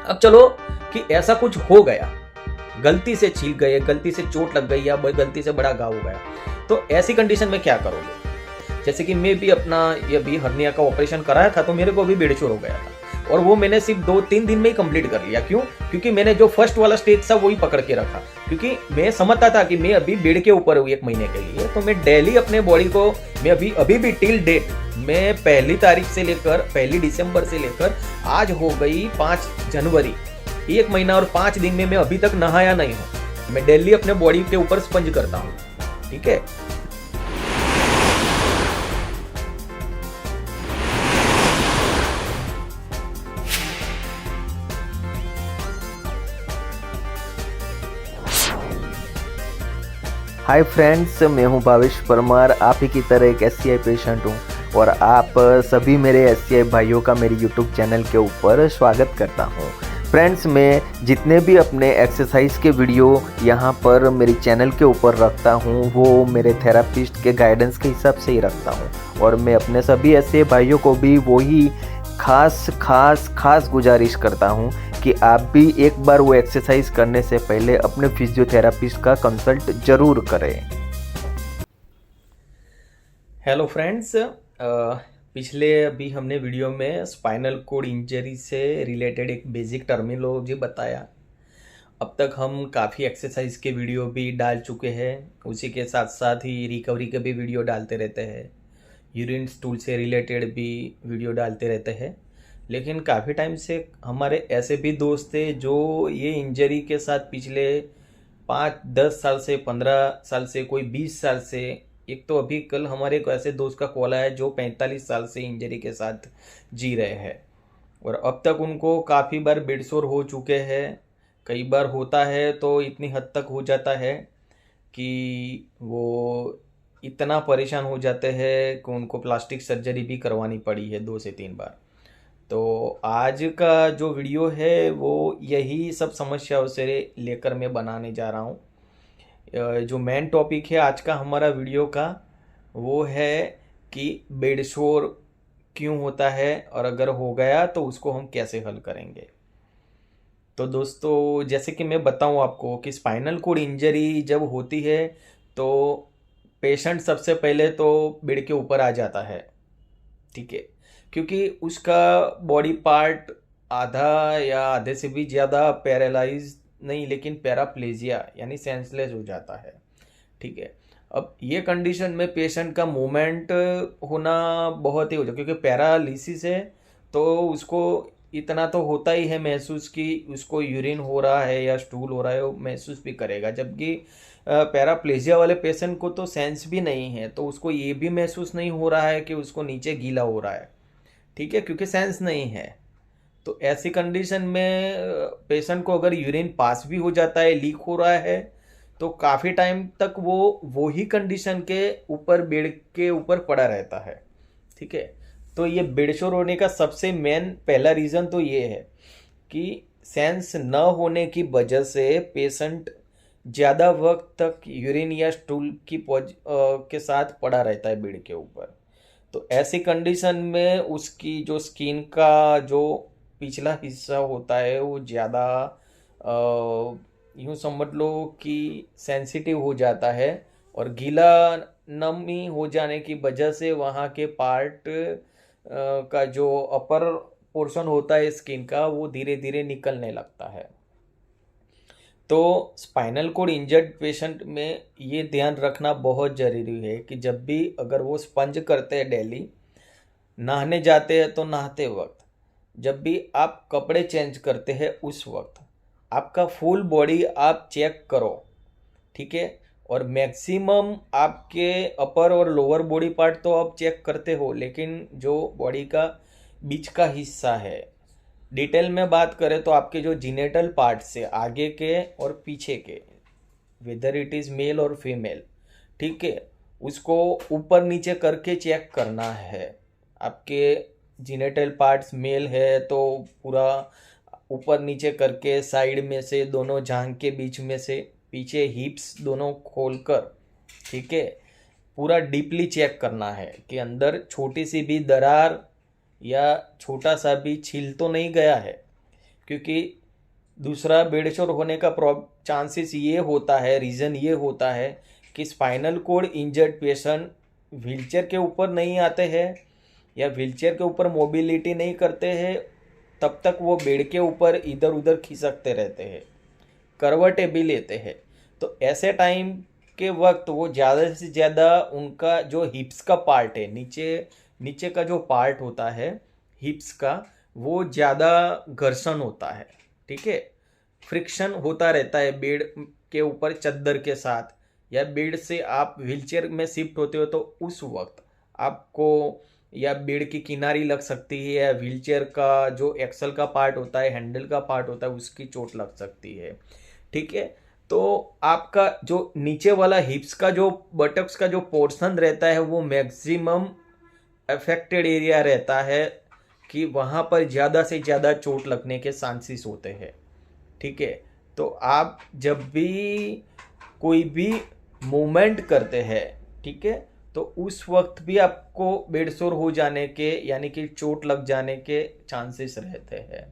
अब चलो कि ऐसा कुछ हो गया, गलती से छील गए, गलती से चोट लग गई या गलती से बड़ा घाव हो गया, तो ऐसी कंडीशन में क्या करोगे? जैसे कि मैं भी अपना ये भी हर्निया का ऑपरेशन कराया था, तो मेरे को भी बेडशोर हो गया था और वो मैंने सिर्फ 2-3 दिन में ही कंप्लीट कर लिया। क्यों? क्योंकि मैंने जो फर्स्ट वाला स्टेज था वही पकड़ के रखा, क्योंकि मैं समझता था कि मैं अभी बेड के ऊपर हूँ 1 महीने के लिए, तो मैं डेली अपने बॉडी को, मैं अभी भी टिल डेट, मैं 1 दिसंबर से लेकर आज हो गई 5 जनवरी, 1 महीना और 5 दिन में मैं अभी तक नहाया नहीं हूँ। मैं डेली अपने बॉडी के ऊपर स्पंज करता हूँ। ठीक है, हाय फ्रेंड्स, मैं हूं भावेश परमार। आप ही की तरह एक एससीआई पेशेंट हूं और आप सभी मेरे एससीआई भाइयों का मेरे यूट्यूब चैनल के ऊपर स्वागत करता हूं। फ्रेंड्स, मैं जितने भी अपने एक्सरसाइज के वीडियो यहां पर मेरे चैनल के ऊपर रखता हूं वो मेरे थेरापिस्ट के गाइडेंस के हिसाब से ही रखता हूं और मैं अपने सभी ऐसे भाइयों को भी वही खास गुजारिश करता हूं कि आप भी एक बार वो एक्सरसाइज करने से पहले अपने फिजियोथेरापिस्ट का कंसल्ट जरूर करें। हेलो फ्रेंड्स, पिछले अभी हमने वीडियो में स्पाइनल कोड इंजरी से रिलेटेड एक बेसिक टर्मिनोलॉजी बताया। अब तक हम काफ़ी एक्सरसाइज के वीडियो भी डाल चुके हैं, उसी के साथ साथ ही रिकवरी के भी वीडियो डालते रहते हैं, यूरिन स्टूल से रिलेटेड भी वीडियो डालते रहते हैं। लेकिन काफ़ी टाइम से हमारे ऐसे भी दोस्त थे जो ये इंजरी के साथ पिछले 5-10 साल से, 15 साल से, कोई 20 साल से, एक तो अभी कल हमारे एक ऐसे दोस्त का कॉल आया जो 45 साल से इंजरी के साथ जी रहे हैं और अब तक उनको काफ़ी बार बेडसोर हो चुके हैं। कई बार होता है तो इतनी हद तक हो जाता है कि वो इतना परेशान हो जाते हैं कि उनको प्लास्टिक सर्जरी भी करवानी पड़ी है 2 से 3 बार। तो आज का जो वीडियो है वो यही सब समस्याओं से लेकर मैं बनाने जा रहा हूँ। जो मेन टॉपिक है आज का हमारा वीडियो का वो है कि बेडशोर क्यों होता है और अगर हो गया तो उसको हम कैसे हल करेंगे। तो दोस्तों, जैसे कि मैं बताऊं आपको कि स्पाइनल कोड इंजरी जब होती है तो पेशेंट सबसे पहले तो बेड के ऊपर आ जाता है। ठीक है, क्योंकि उसका बॉडी पार्ट आधा या आधे से भी ज़्यादा पैरालाइज नहीं, लेकिन पैराप्लेजिया यानी सेंसलेस हो जाता है। ठीक है, अब ये कंडीशन में पेशेंट का मूवमेंट होना बहुत ही हो जाता है, क्योंकि पैरालिसिस है तो उसको इतना तो होता ही है महसूस कि उसको यूरिन हो रहा है या स्टूल हो रहा है, वो महसूस भी करेगा। जबकि पैराप्लेजिया वाले पेशेंट को तो सेंस भी नहीं है, तो उसको ये भी महसूस नहीं हो रहा है कि उसको नीचे गीला हो रहा है। ठीक है, क्योंकि सेंस नहीं है। तो ऐसी कंडीशन में पेशेंट को अगर यूरिन पास भी हो जाता है, लीक हो रहा है, तो काफ़ी टाइम तक वो ही कंडीशन के ऊपर, बेड के ऊपर पड़ा रहता है। ठीक है, तो ये बेडशोर होने का सबसे मेन पहला रीज़न तो ये है कि सेंस न होने की वजह से पेशेंट ज़्यादा वक्त तक यूरिन या स्टूल के साथ पड़ा रहता है बेड के ऊपर। तो ऐसी कंडीशन में उसकी जो स्किन का जो पिछला हिस्सा होता है वो ज़्यादा यूँ समझ लो कि सेंसिटिव हो जाता है और गीला नमी हो जाने की वजह से वहाँ के पार्ट का जो अपर पोर्शन होता है स्किन का वो धीरे धीरे निकलने लगता है। तो स्पाइनल कोड इंजर्ड पेशेंट में ये ध्यान रखना बहुत ज़रूरी है कि जब भी अगर वो स्पंज करते हैं डेली, नहाने जाते हैं तो नहाते वक्त, जब भी आप कपड़े चेंज करते हैं उस वक्त आपका फुल बॉडी आप चेक करो। ठीक है, और मैक्सिमम आपके अपर और लोअर बॉडी पार्ट तो आप चेक करते हो, लेकिन जो बॉडी का बीच का हिस्सा है, डिटेल में बात करें तो आपके जो जीनेटल पार्ट से आगे के और पीछे के, वेदर इट इज़ मेल और फीमेल, ठीक है, उसको ऊपर नीचे करके चेक करना है। आपके जीनेटल पार्ट्स मेल है तो पूरा ऊपर नीचे करके साइड में से, दोनों जांघ के बीच में से, पीछे हिप्स दोनों खोलकर, ठीक है, पूरा डीपली चेक करना है कि अंदर छोटी सी भी दरार या छोटा सा भी छील तो नहीं गया है। क्योंकि दूसरा बेड शोर होने का चांसेस ये होता है, रीज़न ये होता है कि spinal cord injured patient wheelchair के ऊपर नहीं आते हैं या व्हीलचेयर के ऊपर मोबिलिटी नहीं करते हैं, तब तक वो बेड के ऊपर इधर उधर खिसकते रहते हैं, करवटें भी लेते हैं। तो ऐसे टाइम के वक्त वो ज़्यादा से ज़्यादा उनका जो हिप्स का पार्ट है, नीचे नीचे का जो पार्ट होता है हिप्स का, वो ज़्यादा घर्षण होता है, ठीक है, फ्रिक्शन होता रहता है बेड के ऊपर चद्दर के साथ, या बेड से आप व्हीलचेयर में शिफ्ट होते हो तो उस वक्त आपको या बेड की किनारी लग सकती है या व्हीलचेयर का जो एक्सल का पार्ट होता है, हैंडल का पार्ट होता है, उसकी चोट लग सकती है, ठीक है। तो आपका जो नीचे वाला हिप्स का जो बटक्स का जो पोर्शन रहता है वो मैक्सिमम अफेक्टेड एरिया रहता है कि वहाँ पर ज़्यादा से ज़्यादा चोट लगने के चांसेस होते हैं, ठीक है। तो आप जब भी कोई भी मूवमेंट करते हैं, ठीक है, तो उस वक्त भी आपको बेड सोर हो जाने के यानी कि चोट लग जाने के चांसेस रहते हैं।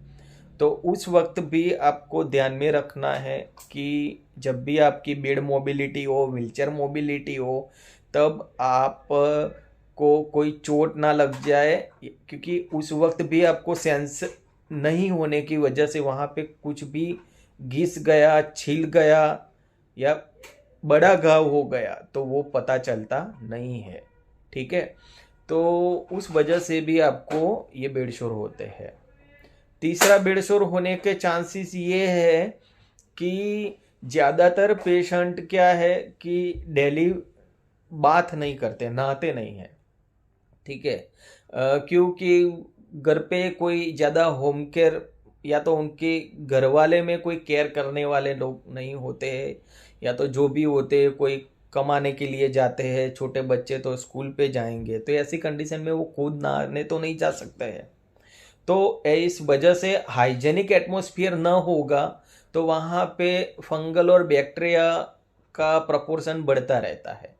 तो उस वक्त भी आपको ध्यान में रखना है कि जब भी आपकी बेड मोबिलिटी हो, व्हीलचेयर मोबिलिटी हो, तब आप को कोई चोट ना लग जाए, क्योंकि उस वक्त भी आपको सेंस नहीं होने की वजह से वहाँ पे कुछ भी घिस गया, छिल गया या बड़ा घाव हो गया तो वो पता चलता नहीं है, ठीक है। तो उस वजह से भी आपको ये बेड शोर होते हैं। तीसरा बेड शोर होने के चांसेस ये है कि ज़्यादातर पेशेंट क्या है कि डेली बाथ नहीं करते, नहाते नहीं हैं, ठीक है। क्योंकि घर पे कोई ज़्यादा होम केयर या तो उनके घर वाले में कोई केयर करने वाले लोग नहीं होते हैं, या तो जो भी होते हैं कोई कमाने के लिए जाते हैं, छोटे बच्चे तो स्कूल पे जाएंगे, तो ऐसी कंडीशन में वो खुद नहाने तो नहीं जा सकते हैं। तो इस वजह से हाइजेनिक एटमॉस्फेयर न होगा तो वहाँ पे फंगल और बैक्टीरिया का प्रपोर्शन बढ़ता रहता है,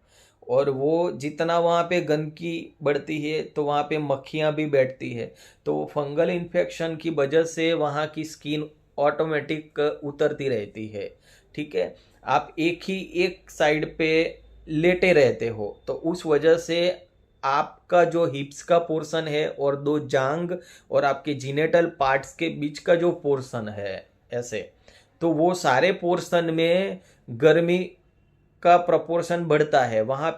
और वो जितना वहाँ पे गंदगी बढ़ती है तो वहाँ पे मक्खियाँ भी बैठती है, तो फंगल इन्फेक्शन की वजह से वहाँ की स्किन ऑटोमेटिक उतरती रहती है, ठीक है। आप एक साइड पे लेटे रहते हो तो उस वजह से आपका जो हिप्स का पोर्शन है और दो जांग और आपके जीनेटल पार्ट्स के बीच का जो पोर्शन है ऐसे, तो वो सारे पोर्शन में गर्मी का प्रपोर्शन बढ़ता है, वहाँ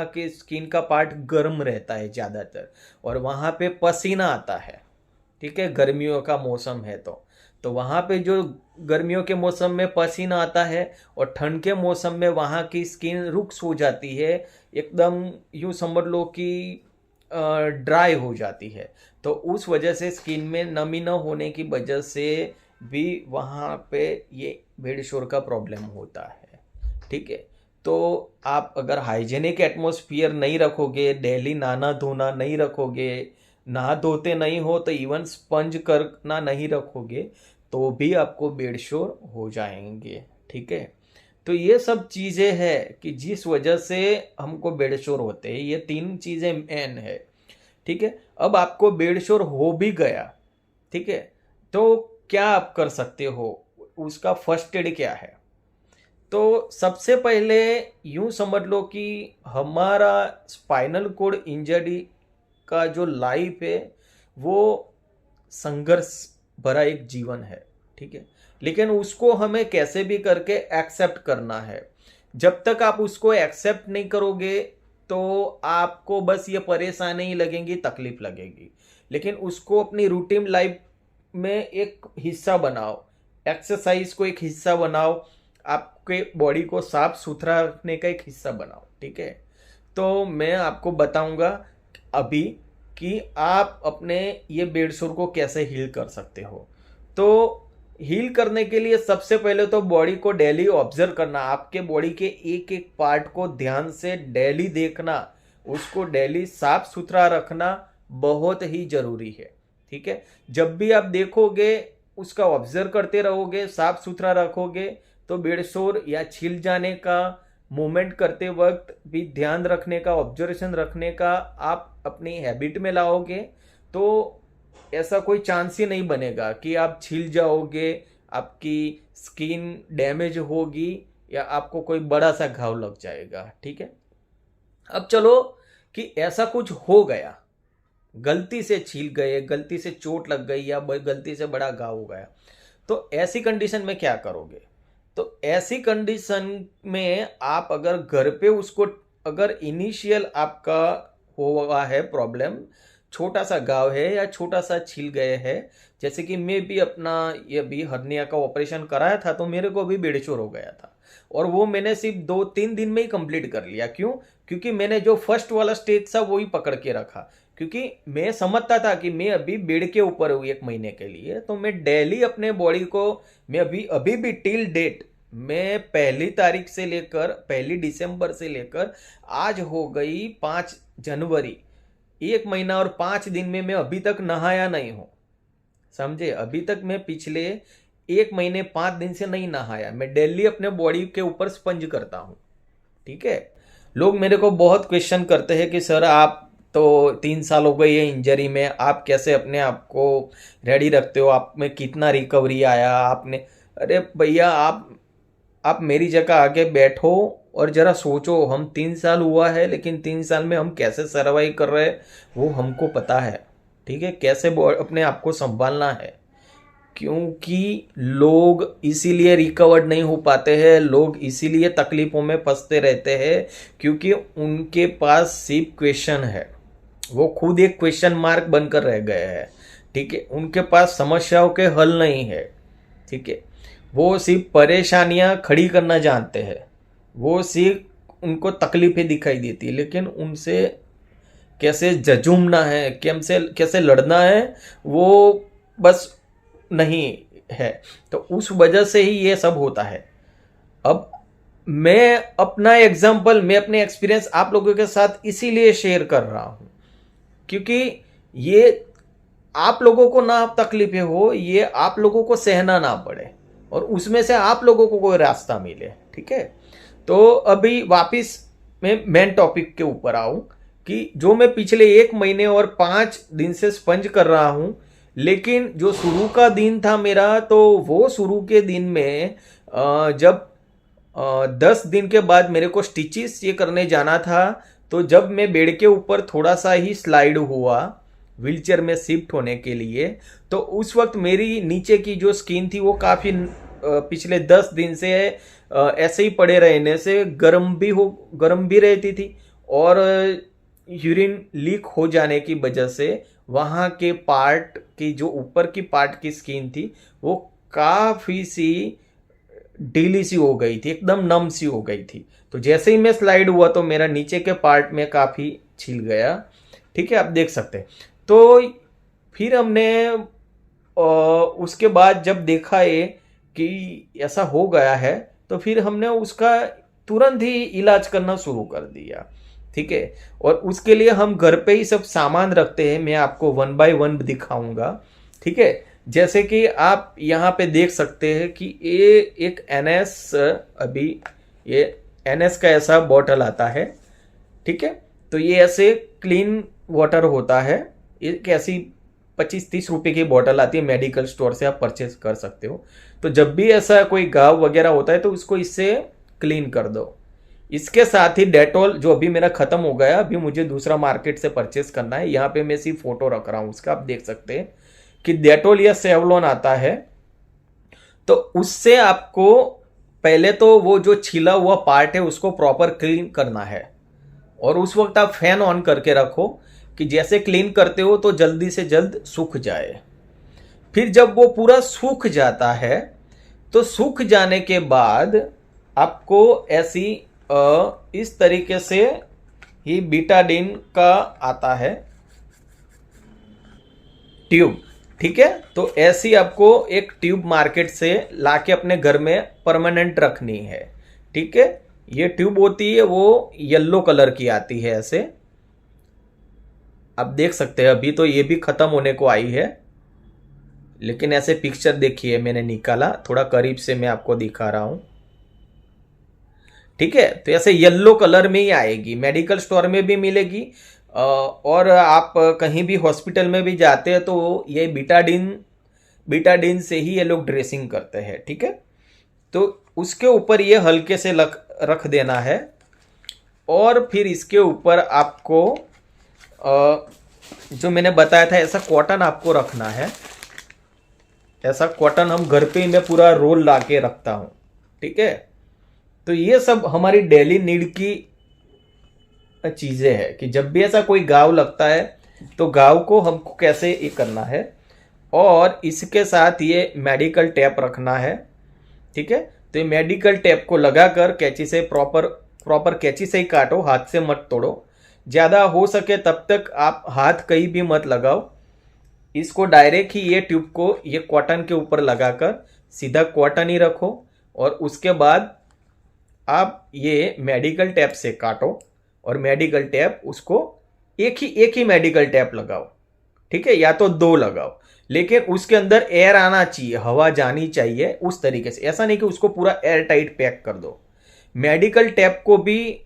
के स्किन का पार्ट गर्म रहता है ज़्यादातर, और वहाँ पे पसीना आता है, ठीक है, गर्मियों का मौसम है तो वहाँ पे जो गर्मियों के मौसम में पसीना आता है और ठंड के मौसम में वहाँ की स्किन रुक्स हो जाती है, एकदम यूँ समझ लो कि ड्राई हो जाती है। तो उस वजह से स्किन में नमी न होने की वजह से भी वहाँ पे ये बेड शोर का प्रॉब्लम होता है, ठीक है। तो आप अगर हाइजेनिक एटमॉस्फेयर नहीं रखोगे, डेली नहाना धोना नहीं रखोगे, नहा धोते नहीं हो तो इवन स्पंज करना नहीं रखोगे तो भी आपको बेड शोर हो जाएंगे, ठीक है। तो ये सब चीज़ें हैं कि जिस वजह से हमको बेड शोर होते हैं, ये 3 चीज़ें मेन है, ठीक है। अब आपको बेड शोर हो भी गया, ठीक है, तो क्या आप कर सकते हो, उसका फर्स्ट एड क्या है। तो सबसे पहले यूं समझ लो कि हमारा स्पाइनल कोड इंजरी का जो लाइफ है वो संघर्ष भरा एक जीवन है, ठीक है, लेकिन उसको हमें कैसे भी करके एक्सेप्ट करना है। जब तक आप उसको एक्सेप्ट नहीं करोगे तो आपको बस ये परेशानी लगेंगी, तकलीफ लगेगी, लेकिन उसको अपनी रूटीन लाइफ में एक हिस्सा बनाओ, एक्सरसाइज को एक हिस्सा बनाओ, आपके बॉडी को साफ सुथरा रखने का एक हिस्सा बनाओ, ठीक है। तो मैं आपको बताऊंगा अभी कि आप अपने ये बेड शोर को कैसे हील कर सकते हो। तो हील करने के लिए सबसे पहले तो बॉडी को डेली ऑब्जर्व करना, आपके बॉडी के एक एक पार्ट को ध्यान से डेली देखना, उसको डेली साफ सुथरा रखना बहुत ही जरूरी है, ठीक है। जब भी आप देखोगे, उसका ऑब्जर्व करते रहोगे, साफ सुथरा रखोगे, तो बेड शोर या छिल जाने का, मूवमेंट करते वक्त भी ध्यान रखने का, ऑब्जर्वेशन रखने का आप अपनी हैबिट में लाओगे तो ऐसा कोई चांस ही नहीं बनेगा कि आप छिल जाओगे, आपकी स्किन डैमेज होगी या आपको कोई बड़ा सा घाव लग जाएगा। ठीक है, अब चलो कि ऐसा कुछ हो गया, गलती से छील गए, गलती से चोट लग गई या गलती से बड़ा घाव हो गया, तो ऐसी कंडीशन में क्या करोगे? तो ऐसी कंडीशन में आप अगर घर पे उसको, अगर इनिशियल आपका हुआ है प्रॉब्लम, छोटा सा घाव है या छोटा सा छील गए है, जैसे कि मैं भी अपना ये भी हर्निया का ऑपरेशन कराया था, तो मेरे को भी बेड़चोर हो गया था और वो मैंने सिर्फ 2-3 दिन में ही कंप्लीट कर लिया। क्यों? क्योंकि मैंने जो फर्स्ट वाला स्टेज था वो ही पकड़ के रखा, क्योंकि मैं समझता था कि मैं अभी बेड के ऊपर हूँ 1 महीने के लिए, तो मैं डेली अपने बॉडी को, मैं अभी भी टिल डेट, मैं 1 से लेकर 1 दिसंबर से लेकर आज हो गई 5 जनवरी, 1 महीना और 5 दिन में मैं अभी तक नहाया नहीं हूँ। समझे? अभी तक मैं पिछले 1 महीने 5 दिन से नहीं नहाया। मैं डेली अपने बॉडी के ऊपर स्पंज करता हूँ। ठीक है, लोग मेरे को बहुत क्वेश्चन करते हैं कि सर आप तो 3 साल हो गए ये इंजरी में, आप कैसे अपने आप को रेडी रखते हो, आप में कितना रिकवरी आया आपने? अरे भैया, आप मेरी जगह आके बैठो और जरा सोचो, हम 3 साल हुआ है, लेकिन 3 साल में हम कैसे सर्वाइव कर रहे हैं वो हमको पता है। ठीक है, कैसे अपने आप को संभालना है, क्योंकि लोग इसीलिए रिकवर्ड नहीं हो पाते हैं, लोग इसीलिए तकलीफों में फंसते रहते हैं, क्योंकि उनके पास सिर्फ क्वेश्चन है, वो खुद एक क्वेश्चन मार्क बनकर रह गए हैं। ठीक है, उनके पास समस्याओं के हल नहीं है। ठीक है, वो सिर्फ परेशानियां खड़ी करना जानते हैं, वो सिर्फ उनको तकलीफें दिखाई देती है, लेकिन उनसे कैसे जजूमना है, कैसे लड़ना है, वो बस नहीं है। तो उस वजह से ही ये सब होता है। अब मैं अपना एग्जाम्पल, मैं अपने एक्सपीरियंस आप लोगों के साथ इसीलिए शेयर कर रहा हूं, क्योंकि ये आप लोगों को ना तकलीफें हो, ये आप लोगों को सहना ना पड़े और उसमें से आप लोगों को कोई रास्ता मिले। ठीक है, तो अभी वापिस मैं मेन टॉपिक के ऊपर आऊं कि जो मैं पिछले 1 महीने और 5 दिन से स्पंज कर रहा हूं, लेकिन जो शुरू का दिन था मेरा, तो वो शुरू के दिन में जब 10 दिन के बाद मेरे को स्टिचेस ये करने जाना था, तो जब मैं बेड के ऊपर थोड़ा सा ही स्लाइड हुआ व्हीलचेयर में शिफ्ट होने के लिए, तो उस वक्त मेरी नीचे की जो स्किन थी वो काफ़ी पिछले 10 दिन से ऐसे ही पड़े रहने से गर्म भी रहती थी और यूरिन लीक हो जाने की वजह से वहाँ के पार्ट की, जो ऊपर की पार्ट की स्किन थी, वो काफ़ी सी ढीली सी हो गई थी, एकदम नम सी हो गई थी। तो जैसे ही मैं स्लाइड हुआ तो मेरा नीचे के पार्ट में काफ़ी छिल गया। ठीक है, आप देख सकते हैं। तो फिर हमने उसके बाद जब देखा ये कि ऐसा हो गया है, तो फिर हमने उसका तुरंत ही इलाज करना शुरू कर दिया। ठीक है, और उसके लिए हम घर पे ही सब सामान रखते हैं, मैं आपको 1 बाय 1 दिखाऊंगा। ठीक है, जैसे कि आप यहाँ पे देख सकते हैं कि ये एक NS, अभी ये NS का ऐसा बॉटल आता है। ठीक है, तो ये ऐसे क्लीन वाटर होता है, एक ऐसी 25-30 रुपए की बॉटल आती है, मेडिकल स्टोर से आप परचेज कर सकते हो। तो जब भी ऐसा कोई घाव वगैरह होता है तो उसको इससे क्लीन कर दो। इसके साथ ही डेटॉल, जो अभी मेरा खत्म हो गया, अभी मुझे दूसरा मार्केट से परचेस करना है। यहाँ पे मैं सिर्फ फोटो रख रहा हूँ उसका, आप देख सकते हैं कि डेटॉल या सेवलॉन आता है। तो उससे आपको पहले तो वो जो छिला हुआ पार्ट है उसको प्रॉपर क्लीन करना है, और उस वक्त आप फैन ऑन करके रखो कि जैसे क्लीन करते हो तो जल्दी से जल्द सूख जाए। फिर जब वो पूरा सूख जाता है, तो सूख जाने के बाद आपको ऐसी इस तरीके से ही बीटाडीन का आता है ट्यूब। ठीक है, तो ऐसी आपको एक ट्यूब मार्केट से लाके अपने घर में परमानेंट रखनी है। ठीक है, ये ट्यूब होती है, वो येलो कलर की आती है ऐसे, आप देख सकते हैं। अभी तो ये भी खत्म होने को आई है, लेकिन ऐसे पिक्चर देखिए, मैंने निकाला, थोड़ा करीब से मैं आपको दिखा रहा हूं। ठीक है, तो ऐसे येलो कलर में ही आएगी, मेडिकल स्टोर में भी मिलेगी, और आप कहीं भी हॉस्पिटल में भी जाते हैं तो ये बीटाडीन से ही ये लोग ड्रेसिंग करते हैं, ठीक है। तो उसके ऊपर ये हल्के से रख देना है और फिर इसके ऊपर आपको जो मैंने बताया था ऐसा कॉटन आपको रखना है। ऐसा कॉटन हम घर पे ही मैं पूरा रोल ला के रखता हूँ, ठीक है। तो ये सब हमारी डेली नीड की चीज़ें हैं कि जब भी ऐसा कोई घाव लगता है तो घाव को हमको कैसे ये करना है। और इसके साथ ये मेडिकल टेप रखना है, ठीक है। तो ये मेडिकल टेप को लगाकर कैंची से प्रॉपर कैंची से ही काटो, हाथ से मत तोड़ो। ज़्यादा हो सके तब तक आप हाथ कहीं भी मत लगाओ। इसको डायरेक्ट ही ये ट्यूब को ये कॉटन के ऊपर लगाकर सीधा कॉटन ही रखो और उसके बाद आप ये मेडिकल टेप से काटो और मेडिकल टेप उसको एक ही मेडिकल टेप लगाओ, ठीक है, या तो 2 लगाओ, लेकिन उसके अंदर एयर आना चाहिए, हवा जानी चाहिए उस तरीके से। ऐसा नहीं कि उसको पूरा एयर टाइट पैक कर दो। मेडिकल टेप को भी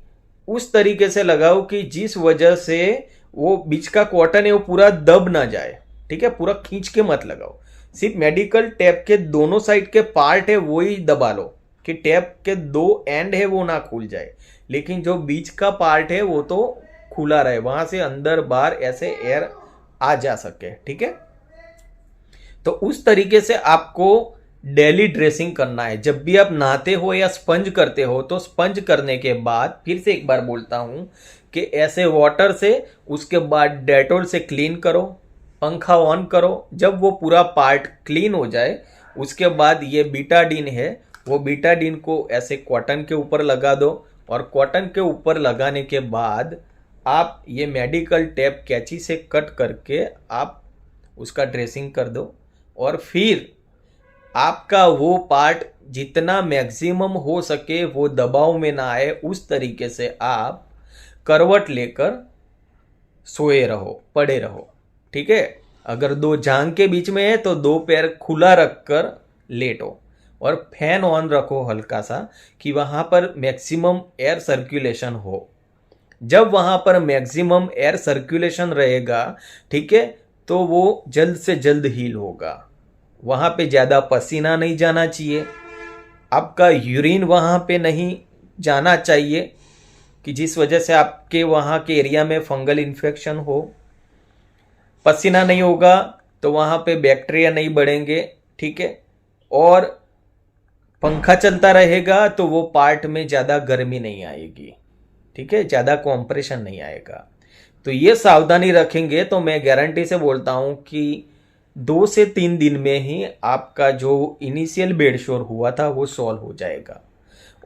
उस तरीके से लगाओ कि जिस वजह से वो बीच का कॉटन है वो पूरा दब ना जाए, ठीक है। पूरा खींच के मत लगाओ, सिर्फ मेडिकल टेप के दोनों साइड के पार्ट है वो ही दबा लो कि टेप के 2 एंड है वो ना खुल जाए, लेकिन जो बीच का पार्ट है वो तो खुला रहे, वहां से अंदर बाहर ऐसे एयर आ जा सके, ठीक है। तो उस तरीके से आपको डेली ड्रेसिंग करना है। जब भी आप नहाते हो या स्पंज करते हो तो स्पंज करने के बाद फिर से एक बार बोलता हूं कि ऐसे वाटर से उसके बाद डेटॉल से क्लीन करो, पंखा ऑन करो। जब वो पूरा पार्ट क्लीन हो जाए उसके बाद ये बीटाडीन है वो बीटाडीन को ऐसे कॉटन के ऊपर लगा दो और कॉटन के ऊपर लगाने के बाद आप ये मेडिकल टेप कैंची से कट करके आप उसका ड्रेसिंग कर दो और फिर आपका वो पार्ट जितना मैक्सिमम हो सके वो दबाव में ना आए उस तरीके से आप करवट लेकर सोए रहो, पड़े रहो, ठीक है। अगर 2 जांघ के बीच में है तो 2 पैर खुला रखकर लेटो और फैन ऑन रखो हल्का सा कि वहाँ पर मैक्सिमम एयर सर्कुलेशन हो। जब वहाँ पर मैक्सिमम एयर सर्कुलेशन रहेगा, ठीक है, तो वो जल्द से जल्द हील होगा। वहाँ पे ज़्यादा पसीना नहीं जाना चाहिए, आपका यूरिन वहाँ पे नहीं जाना चाहिए कि जिस वजह से आपके वहाँ के एरिया में फंगल इन्फेक्शन हो। पसीना नहीं होगा तो वहाँ पे बैक्टीरिया नहीं बढ़ेंगे, ठीक है। और पंखा चलता रहेगा तो वो पार्ट में ज़्यादा गर्मी नहीं आएगी, ठीक है, ज़्यादा कॉम्प्रेशन नहीं आएगा। तो ये सावधानी रखेंगे तो मैं गारंटी से बोलता हूँ कि 2 से 3 दिन में ही आपका जो इनिशियल बेड शोर हुआ था वो सॉल्व हो जाएगा।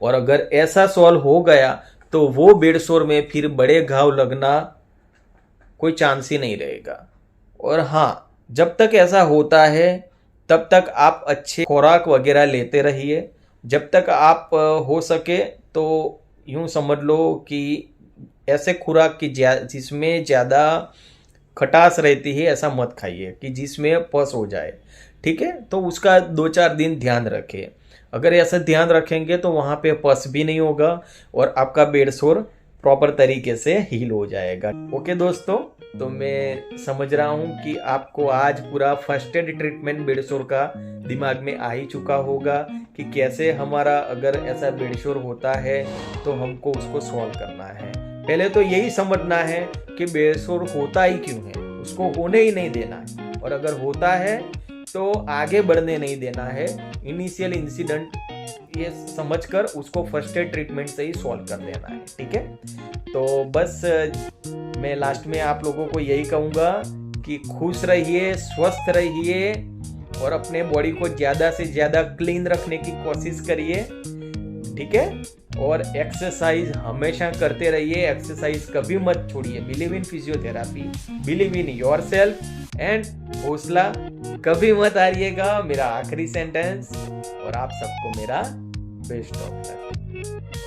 और अगर ऐसा सॉल्व हो गया तो वो बेड शोर में फिर बड़े घाव लगना कोई चांस ही नहीं रहेगा। और हाँ, जब तक ऐसा होता है तब तक आप अच्छे खुराक वगैरह लेते रहिए। जब तक आप हो सके तो यूँ समझ लो कि ऐसे खुराक की जिसमें ज़्यादा खटास रहती है ऐसा मत खाइए कि जिसमें पस हो जाए, ठीक है। तो उसका 2-4 दिन ध्यान रखें। अगर ऐसा ध्यान रखेंगे तो वहाँ पे पस भी नहीं होगा और आपका बेड शोर प्रॉपर तरीके से हील हो जाएगा। ओके दोस्तों, तो मैं समझ रहा हूँ कि आपको आज पूरा फर्स्ट एड ट्रीटमेंट बेड शोर का दिमाग में आ ही चुका होगा कि कैसे हमारा अगर ऐसा बेड शोर होता है तो हमको उसको सॉल्व करना है। पहले तो यही समझना है कि बेड शोर होता ही क्यों है, उसको होने ही नहीं देना है, और अगर होता है तो आगे बढ़ने नहीं देना है। इनिशियल इंसिडेंट ये समझकर उसको फर्स्ट एड ट्रीटमेंट से ही सॉल्व कर देना है, ठीक है। तो बस मैं लास्ट में आप लोगों को यही कहूँगा कि खुश रहिए, स्वस्थ रहिए और अपने बॉडी को ज़्यादा से ज़्यादा क्लीन रखने की कोशिश करिए, ठीक है। और एक्सरसाइज हमेशा करते रहिए, एक्सरसाइज कभी मत छोड़िए। Believe in physiotherapy, believe in yourself and हौसला कभी मत हारिएगा। मेरा आखिरी सेंटेंस, और आप सबको मेरा बेस्ट ऑफ लक।